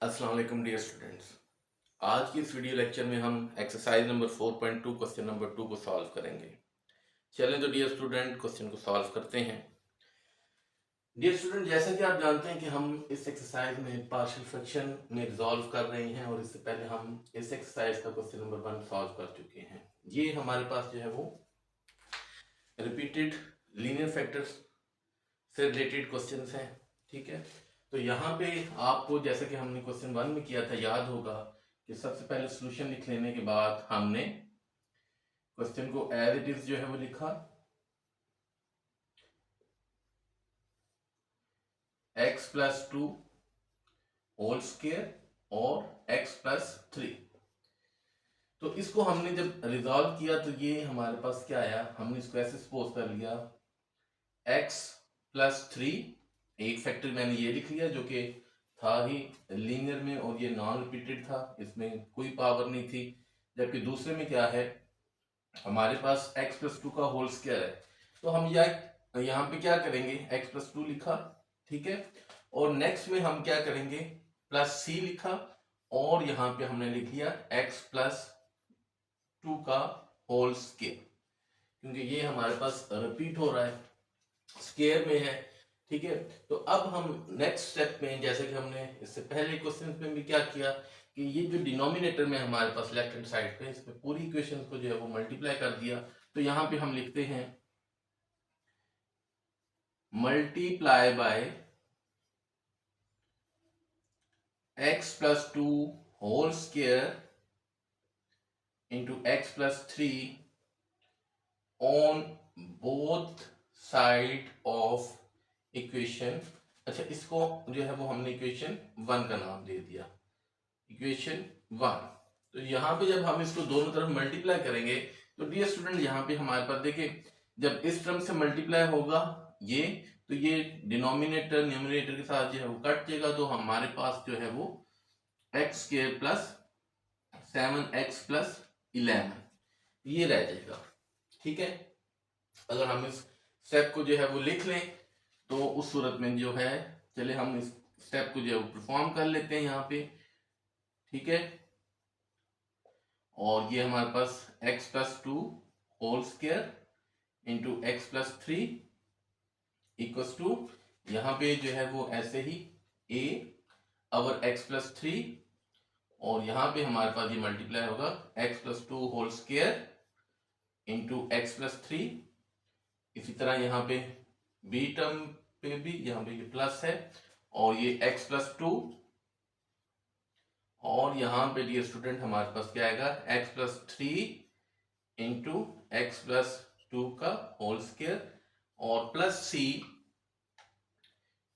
अस्सलाम वालेकुम dear students. आज की इस वीडियो लेक्चर में हम एक्सरसाइज नंबर 4.2 क्वेश्चन नंबर 2 को सॉल्व करेंगे। चलें तो डियर स्टूडेंट क्वेश्चन को सॉल्व करते हैं। डियर स्टूडेंट, जैसा कि आप जानते हैं कि हम इस एक्सरसाइज में पार्शियल फ्रैक्शन में रिजॉल्व कर रहे हैं और इससे पहले हम इस एक्सरसाइज का क्वेश्चन नंबर 1 सॉल्व कर चुके हैं। ये हमारे पास जो है वो रिपीटेड लीनियर फैक्टर्स से रिलेटेड क्वेश्चंस हैं। ठीक है, तो यहाँ पे आपको जैसे कि हमने क्वेश्चन 1 में किया था, याद होगा कि सबसे पहले सॉल्यूशन लिख लेने के बाद हमने क्वेश्चन को एज इट इज जो है वो लिखा, x प्लस 2 होल स्क्वायर और x प्लस 3। तो इसको हमने जब रिजॉल्व किया तो ये हमारे पास क्या आया, हमने इसको ऐसे सपोज कर लिया x प्लस 3, एक फैक्टर मैंने ये लिख लिया जो कि था ही लीनियर में और ये नॉन रिपीटेड था, इसमें कोई पावर नहीं थी। जबकि दूसरे में क्या है, हमारे पास x प्लस 2 का होल स्क्वायर है। तो हम यहाँ पे क्या करेंगे, x प्लस 2 लिखा, ठीक है, और नेक्स्ट में हम क्या करेंगे, प्लस c लिखा और यहाँ पे हमने लिख लिया x प्लस 2 का होल स्क्वायर, क्योंकि ये हमारे पास रिपीट हो रहा है, स्क्वायर में है। ठीक है, तो अब हम नेक्स्ट स्टेप में, जैसे कि हमने इससे पहले क्वेश्चन में भी क्या किया कि ये जो डिनोमिनेटर में हमारे पास लेफ्ट हैंड साइड पे, इसमें पूरी इक्वेशन को जो है वो मल्टीप्लाई कर दिया। तो यहाँ पे हम लिखते हैं multiply by x plus 2 whole square into x plus 3 on both side of equation. अच्छा, इसको जो है वो हमने इक्वेशन 1 का नाम दे दिया, इक्वेशन 1। तो यहाँ पे जब हम इसको दोनों तरफ मल्टीप्लाई करेंगे तो डियर स्टूडेंट यहाँ पे हमारे पास देखिए, जब इस टर्म से मल्टीप्लाई होगा ये, तो ये डिनोमिनेटर न्यूमरेटर के साथ जो है वो कट जाएगा, तो हमारे पास जो है वो x square plus 7x plus 11 ये रह जाएगा। ठीक है, अगर हम इस स्टेप को जो है वो लिख लें तो उस सूरत में जो है, चले हम इस स्टेप को जो है वो परफॉर्म कर लेते हैं यहाँ पे। ठीक है, और ये हमारे पास x plus 2 whole square into x plus 3 equals to, यहाँ पे जो है वो ऐसे ही a अवर x प्लस 3 और यहाँ पे हमारे पास ये मल्टीप्लाई होगा x plus 2 whole square into x plus 3। इसी तरह यहाँ पे b टर्म पे भी यहाँ पे ये प्लस है और ये x प्लस 2, और यहाँ पे डियर स्टूडेंट हमारे पास क्या आएगा, x plus 3 into x plus 2 का होल स्क्वायर और plus c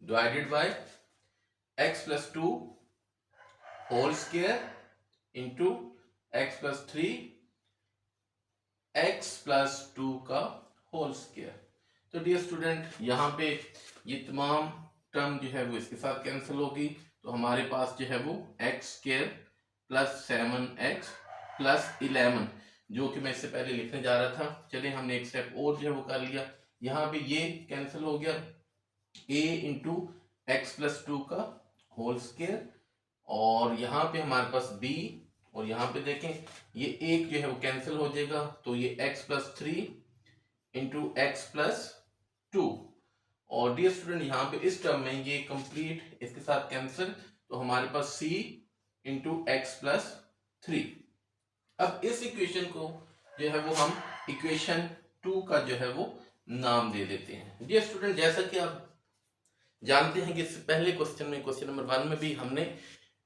divided by x plus 2 whole square into x plus 3 x plus 2 का होल स्क्वायर। तो डियर स्टूडेंट यहाँ पे ये तमाम टर्म जो है वो इसके साथ कैंसिल होगी, तो हमारे पास जो है वो x square plus 7x plus 11, जो कि मैं इससे पहले लिखने जा रहा था। चलिए हमने एक स्टेप और जो है वो कर लिया, यहाँ पे ये कैंसिल हो गया a इंटू एक्स प्लस 2 का होल स्क्वायर और यहाँ पे हमारे पास b, और यहाँ पे देखें ये एक जो है वो कैंसिल हो जाएगा, तो ये x plus 3 into x plus 2, और डियर स्टूडेंट यहाँ पे इस टर्म में ये कंप्लीट इसके साथ कैंसिल, तो हमारे पास c इंटू एक्स प्लस 3। अब इस इक्वेशन को जो है वो हम इक्वेशन 2 का जो है वो नाम दे देते हैं। डियर स्टूडेंट, जैसा कि आप जानते हैं कि इससे पहले क्वेश्चन में, क्वेश्चन नंबर 1 में भी हमने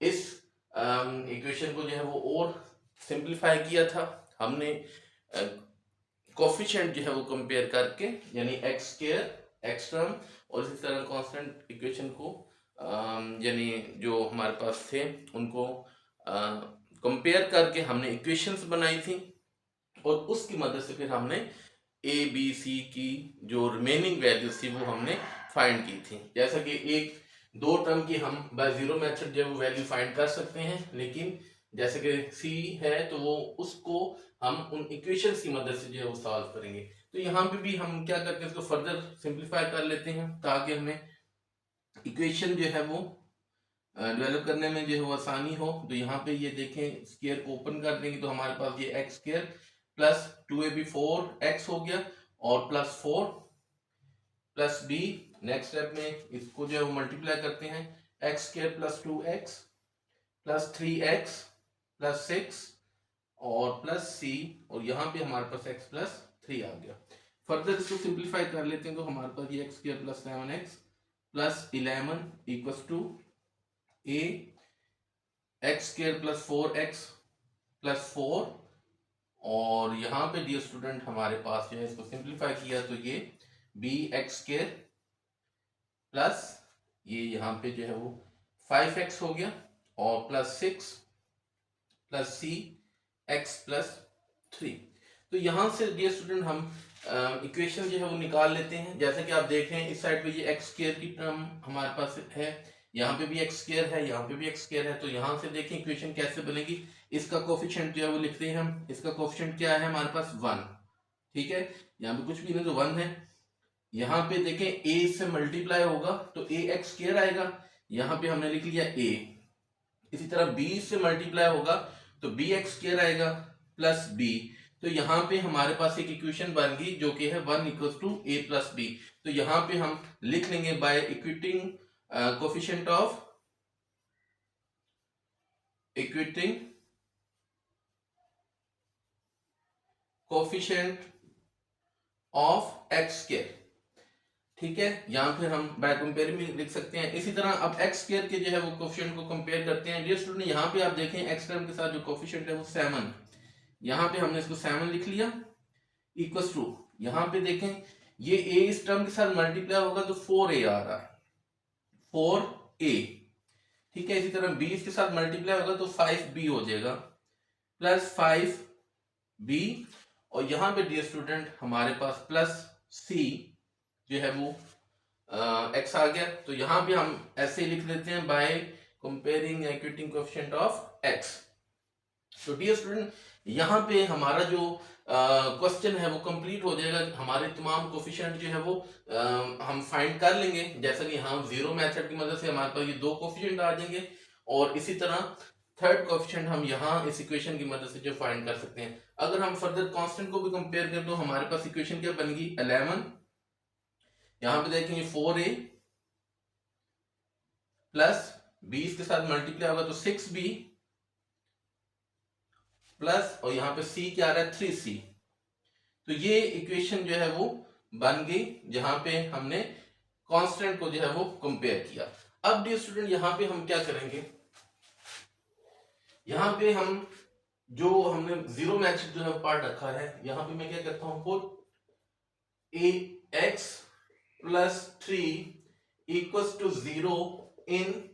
इस इक्वेशन को जो है वो और सिंप्लीफाई किया था। हमने कोफिशिएंट जो है वो कंपेयर करके, यानी एक्स स्क्वायर एक्स टर्म और इसी तरह कांस्टेंट इक्वेशन को यानी जो हमारे पास थे उनको कंपेयर करके हमने इक्वेशंस बनाई थी और उसकी मदद से फिर हमने ए बी सी की जो रिमेनिंग वैल्यूज थी वो हमने फाइंड की थी। जैसा कि एक दो टर्म की हम बाय जीरो मेथड जो है वो वैल्यू फाइंड कर सकते हैं, लेकिन जैसे कि सी है तो वो उसको हम उन इक्वेशंस की मदद से जो है वो सॉल्व करेंगे। तो यहाँ पे भी हम क्या करते हैं, इसको फर्दर सिंप्लीफाई कर लेते हैं ताकि हमें इक्वेशन जो है वो डेवलप करने में जो है वो आसानी हो, तो यहाँ पे ये देखें स्क्वायर को ओपन कर देंगे तो हमारे पास ये x square plus 2ab 4x हो गया और plus 4 plus b। Next step में इसको जो है वो मल्टीप्लाई करते हैं, x square plus 2x plus 3x plus 6 और प्लस c, और यहाँ पे हमारे पास x प्लस 3 आ गया। फर्दर इसको सिंप्लीफाई कर लेते हैं तो हमारे पास ये x square plus 7x plus 11 equals to a x square plus 4x plus 4, और यहाँ पे डियर स्टूडेंट हमारे पास जो है इसको सिंप्लीफाई किया तो ये बी एक्स स्क्वायर प्लस ये यहाँ पे जो है वो 5x हो गया और प्लस 6 प्लस सी एक्स प्लस 3। तो यहाँ से डियर स्टूडेंट हम इक्वेशन जो है वो निकाल लेते हैं। जैसे कि आप देख रहे हैं इस साइड पे ये एक्स स्क्वायर की टर्म हमारे पास है, यहाँ पे भी एक्स स्क्वायर है, यहाँ पे भी एक्स स्क्वायर है, तो यहाँ से देखें इक्वेशन कैसे बनेगी। इसका कोफिशिएंट जो है वो लिखते हैं हम, इसका कोफिशिएंट क्या है हमारे पास 1, ठीक है, यहाँ पे कुछ भी नहीं तो 1 है। यहाँ पे देखें a से मल्टीप्लाई होगा तो a एक्स स्क्वायर आएगा, यहाँ पे हमने लिख लिया a। इसी तरह b से मल्टीप्लाई होगा तो b एक्स स्क्वायर आएगा प्लस b, तो यहाँ पे हमारे पास एक इक्वेशन बन गई जो कि है 1 equals to a plus b। तो यहाँ पे हम लिख लेंगे by equating coefficient of x square, ठीक है, यहाँ फिर हम बाय कंपेयर में लिख सकते हैं। इसी तरह अब एक्स स्क्वायर के जो है वो कोफिशिएंट को कंपेयर करते हैं। डियर स्टूडेंट यहाँ पे आप देखें एक्स टर्म के साथ जो कोफिशिएंट है वो 7, यहाँ पे हमने इसको 7 लिख लिया इक्वल्स टू, यहाँ पे देखें ये a इस टर्म के साथ मल्टीप्लाई होगा तो 4a आ रहा है, 4a, ठीक है। इसी तरह b इसके साथ मल्टीप्लाई होगा तो 5b हो जाएगा प्लस 5b, और यहाँ पे डियर स्टूडेंट हमारे पास प्लस c जो है वो x आ गया। तो यहाँ पे हम ऐसे लिख देते हैं by comparing equating coefficient of x। तो डियर स्टूडेंट यहाँ पे हमारा जो क्वेश्चन है वो कंप्लीट हो जाएगा। हमारे तमाम कोफिशिएंट जो है वो हम फाइंड कर लेंगे, जैसा कि यहाँ जीरो मेथड की मदद से हमारे पास ये 2 कोफिशिएंट आ जाएंगे, और इसी तरह थर्ड कोफिशिएंट हम यहाँ इस इक्वेशन की मदद से जो फाइंड कर सकते हैं। अगर हम फर्दर कांस्टेंट को भी कंपेयर करें तो हमारे पास इक्वेशन क्या बनेगी 11, यहाँ पे देखेंगे 4a प्लस b के साथ मल्टीप्लाई होगा तो 6b प्लस, और यहाँ पे c क्या आ रहा है 3c। तो ये इक्वेशन जो है वो बन गई जहां पे हमने कांस्टेंट को जो है वो कंपेयर किया। अब डियर स्टूडेंट यहाँ पे हम क्या करेंगे, यहाँ पे हम जो हमने जीरो मेथड जो है पार्ट रखा है, यहाँ पे मैं क्या करता हूं put a x plus 3 equals to 0 in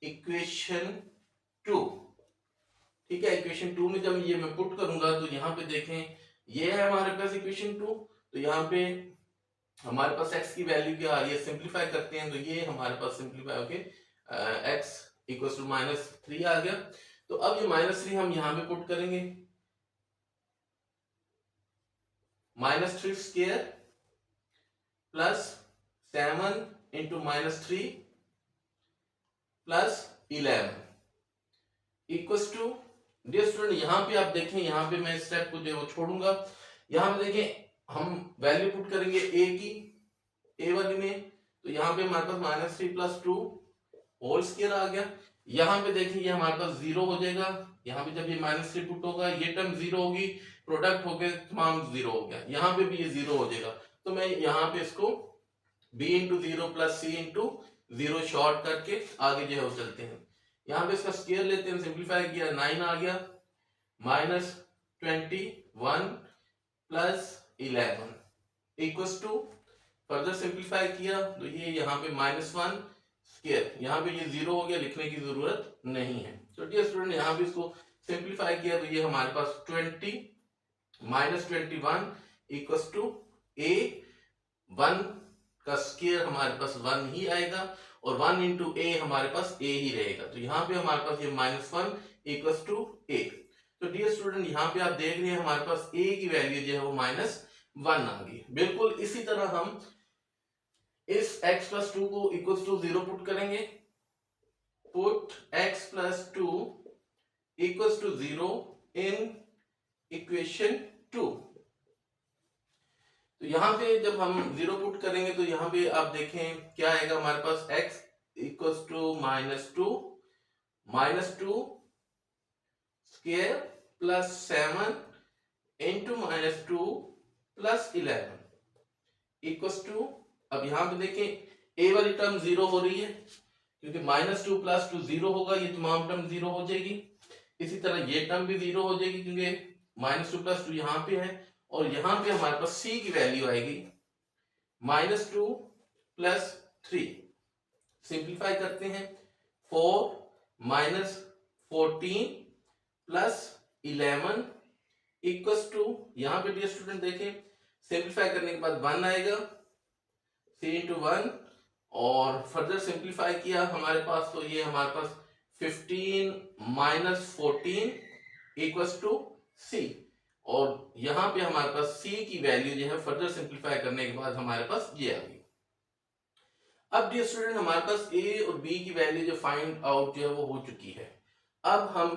equation 2, ठीक है। इक्वेशन 2 में जब ये मैं पुट करूंगा तो यहाँ पे देखें ये है हमारे पास इक्वेशन 2, तो यहाँ पे हमारे पास x की वैल्यू क्या आ रही है, सिंप्लीफाई करते हैं तो ये हमारे पास सिंप्लीफाई होके x इक्वल्स टू -3 आ गया। तो अब ये -3 हम यहाँ पे पुट करेंगे, -3 square plus 7 into -3 plus 11 equals to, dear student यहाँ पे आप देखें, यहाँ पे मैं इस स्टेप को जो छोड़ूंगा, यहाँ पे देखें हम वैल्यू पुट करेंगे a की a वाली में, तो यहाँ पे हमारे पास -3 प्लस 2 होल स्क्वायर आ गया। यहाँ पे देखिए ये हमारे पास 0 हो जाएगा, यहाँ पे जब ये -3 पुट होगा ये टर्म 0 होगी, प्रोडक्ट हो गए तमाम 0 हो गया, यहाँ पे भी ये 0 हो जाएगा। तो मैं यहाँ पे इसको b into 0 plus c into 0 short करके आगे जो है वो चलते हैं। यहाँ पे इसका स्क्वायर लेते हैं, सिंप्लीफाई किया 9 आ गया, -21 plus 11 equals to, further simplify किया तो ये यहाँ पे -1 स्क्वायर, यहाँ पे ये 0 हो गया, लिखने की जरूरत नहीं है। तो डियर स्टूडेंट यहाँ पे इसको सिंप्लीफाई किया तो ये हमारे पास 20 -21 इक्वल्स टू a, 1 का स्क्वायर हमारे पास 1 ही आएगा, और 1 इंटू a हमारे पास a ही रहेगा, तो यहाँ पे हमारे पास ये -1 इक्वल्स टू a। तो डियर स्टूडेंट यहाँ पे आप देख रहे हैं हमारे पास a की वैल्यू जो है वो -1 आ गई। बिल्कुल इसी तरह हम इस x प्लस 2 को इक्वल्स टू 0 पुट करेंगे, put x plus 2 equals to 0 in equation 2। तो यहाँ पे जब हम 0 पुट करेंगे तो यहाँ पे आप देखें क्या आएगा हमारे पास, x equals to -2 square plus 7 into -2 plus 11 equals to, अब यहाँ पे देखें a वाली टर्म 0 हो रही है क्योंकि -2 प्लस 2 0 होगा, ये तमाम टर्म 0 हो जाएगी। इसी तरह ये टर्म भी 0 हो जाएगी क्योंकि -2 प्लस 2 यहाँ पे है, और यहाँ पे हमारे पास c की वैल्यू आएगी -2 प्लस 3। सिंप्लीफाई करते हैं, 4 -14 प्लस 11 इक्वल्स टू, यहाँ पे डियर स्टूडेंट देखें सिंप्लीफाई करने के बाद 1 आएगा, c इंटू 1, और फर्दर सिंप्लीफाई किया हमारे पास तो ये हमारे पास 15 - 14 इक्वल्स टू c, और यहाँ पे हमारे पास c की वैल्यू जो है फर्दर सिंप्लीफाई करने के बाद हमारे पास ये आ गई। अब डियर स्टूडेंट हमारे पास a और b की वैल्यू जो फाइंड आउट जो है वो हो चुकी है। अब हम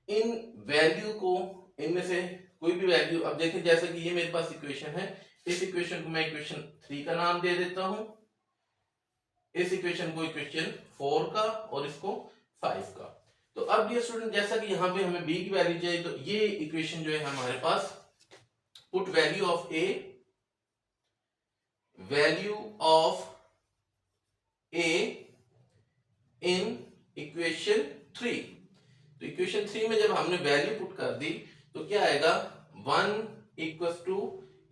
इन वैल्यू को, इनमें से कोई भी वैल्यू, अब देखें जैसे कि ये मेरे पास इक्वेशन है, इस इक्वेशन को मैं इक्वेशन 3 का नाम दे देता हूं, इस इक्वेशन को इक्वेशन 4 का, और इसको 5 का। तो अब डियर स्टूडेंट जैसा कि यहाँ पे हमें b की वैल्यू चाहिए, तो ये इक्वेशन जो है हमारे पास, put value of a, value of a in equation 3। तो इक्वेशन 3 में जब हमने वैल्यू पुट कर दी तो क्या आएगा, 1 इक्वल्स टू,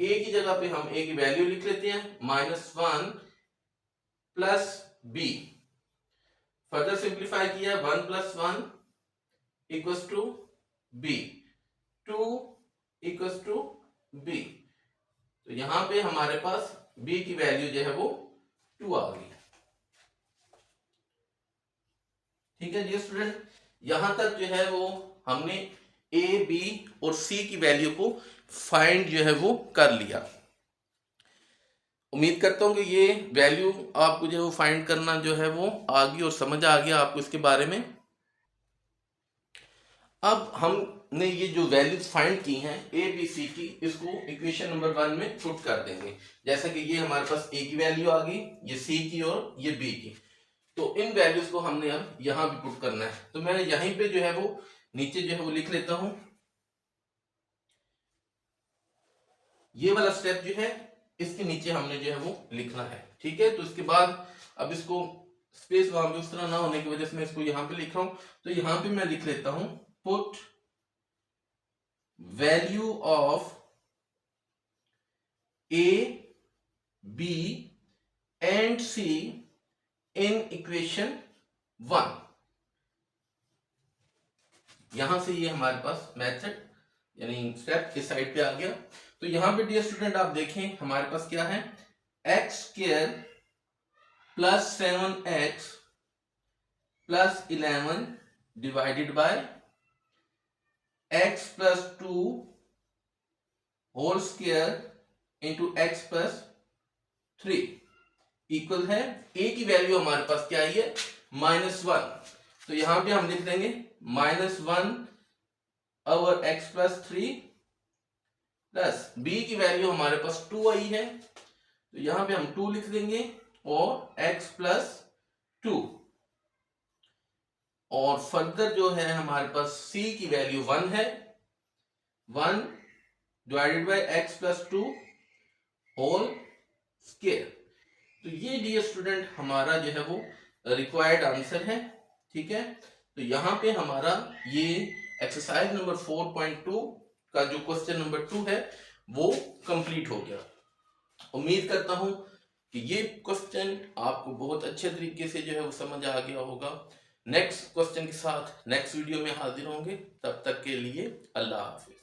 a की जगह पे हम a की वैल्यू लिख लेते हैं -1 प्लस b, फर्दर सिंप्लीफाई किया 1 + 1 equals to b, 2 equals to b। तो यहां पे हमारे पास b की वैल्यू जो है वो 2 आ गई। ठीक है जी स्टूडेंट, यहां तक जो है वो हमने a, b और c की वैल्यू को फाइंड जो है वो कर लिया। उम्मीद करता हूं कि ये वैल्यू आपको जो है वो फाइंड करना जो है वो आ गई और समझ आ गया आपको इसके बारे में। अब हमने ये जो वैल्यूज फाइंड की हैं a, b, c की, इसको इक्वेशन नंबर 1 में पुट कर देंगे। जैसा कि ये हमारे पास a की वैल्यू आ गई, ये c की और ये b की, तो इन वैल्यूज को हमने अब यहां भी पुट करना है। तो मैंने यहीं पे जो है वो नीचे जो है वो लिख लेता हूं, ये वाला स्टेप जो है इसके नीचे हमने जो है वो लिखना है। ठीक है, तो इसके बाद अब इसको स्पेस वहां पे उस तरह ना होने की वजह से मैं इसको यहां पे लिख रहा हूं, तो यहां पे मैं लिख लेता हूं, put value of a, b and c in equation 1। यहां से ये हमारे पास मेथड यानी स्टेप इस साइड पे आ गया। तो यहां पे डियर स्टूडेंट आप देखें हमारे पास क्या है, x² plus 7x plus 11 divided by x plus 2 whole square into x plus 3 equal है, a की वैल्यू हमारे पास क्या आई है, -1। तो यहां पे हम लिख देंगे -1 over x plus 3 plus b की वैल्यू हमारे पास 2 आई है, तो यहां पे हम 2 लिख देंगे, और x प्लस 2, और फर्दर जो है हमारे पास c की वैल्यू 1 है, 1 divided by x plus 2 whole square. तो ये डियर स्टूडेंट हमारा जो है वो रिक्वायर्ड आंसर है। ठीक है, तो यहां पे हमारा ये एक्सरसाइज नंबर 4.2 का जो क्वेश्चन नंबर 2 है वो कंप्लीट हो गया। उम्मीद करता हूं कि ये क्वेश्चन आपको बहुत अच्छे तरीके से जो है वो समझ आ गया होगा। नेक्स्ट क्वेश्चन के साथ नेक्स्ट वीडियो में हाजिर होंगे, तब तक के लिए अल्लाह हाफिज।